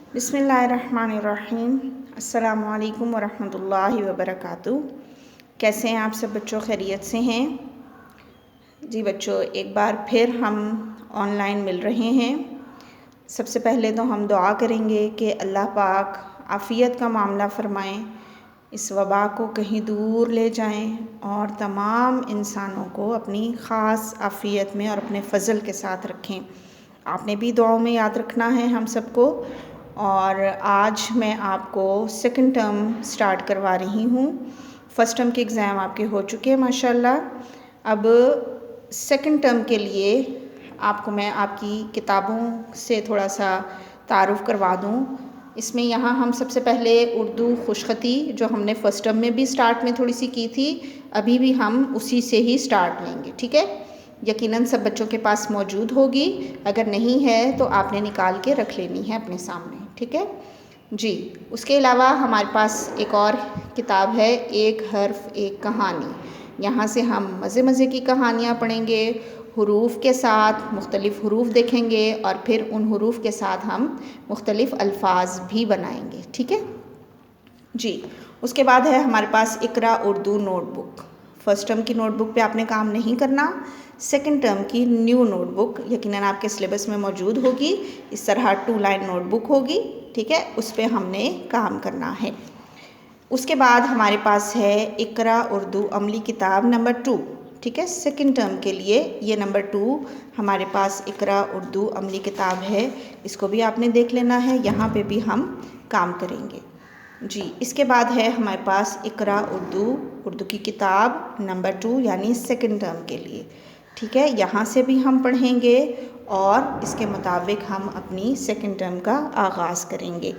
बिस्मिल्लाहिर्रहमानिर्रहीम। अस्सलामुअलैकुम वरहमतुल्लाहि वबरकातुहू। कैसे हैं आप सब बच्चों? खैरियत से हैं जी बच्चों, एक बार फिर हम ऑनलाइन मिल रहे हैं। सबसे पहले तो हम दुआ करेंगे कि अल्लाह पाक आफ़ियत का मामला फ़रमाएँ, इस वबा को कहीं दूर ले जाएं और तमाम इंसानों को अपनी ख़ास आफ़ियत में और अपने फ़ज़ल के साथ रखें। आपने भी दुआओं में याद रखना है हम सबको। और आज मैं आपको सेकंड टर्म स्टार्ट करवा रही हूँ। फ़र्स्ट टर्म के एग्ज़ाम आपके हो चुके हैं माशाल्लाह। अब सेकंड टर्म के लिए आपको मैं आपकी किताबों से थोड़ा सा तारुफ़ करवा दूँ। इसमें यहाँ हम सबसे पहले उर्दू खुशख़ती जो हमने फ़र्स्ट टर्म में भी स्टार्ट में थोड़ी सी की थी, अभी भी हम उसी से ही स्टार्ट लेंगे, ठीक है। यकीनन सब बच्चों के पास मौजूद होगी, अगर नहीं है तो आपने निकाल के रख लेनी है अपने सामने, ठीक है जी। उसके अलावा हमारे पास एक और किताब है, एक हर्फ एक कहानी। यहाँ से हम मज़े मज़े की कहानियाँ पढ़ेंगे, हुरूफ के साथ मुख्तलिफ़ हुरूफ देखेंगे और फिर उन हुरूफ के साथ हम मुख्तलिफ़ अल्फाज भी बनाएंगे, ठीक है जी। उसके बाद है हमारे पास Iqra Urdu notebook. First term की नोटबुक पे आपने काम नहीं करना, सेकंड टर्म की न्यू नोटबुक यकीनन आपके सिलेबस में मौजूद होगी। इस तरह 2 लाइन नोटबुक होगी, ठीक है, उस पर हमने काम करना है। उसके बाद हमारे पास है इक़रा उर्दू अमली किताब नंबर 2, ठीक है। सेकंड टर्म के लिए ये नंबर 2 हमारे पास इक़रा उर्दू अमली किताब है, इसको भी आपने देख लेना है, यहाँ पे भी हम काम करेंगे जी। इसके बाद है हमारे पास इक़रा उर्दू की किताब नंबर 2 यानी सेकंड टर्म के लिए, ठीक है। यहाँ से भी हम पढ़ेंगे और इसके मुताबिक हम अपनी सेकंड टर्म का आगाज़ करेंगे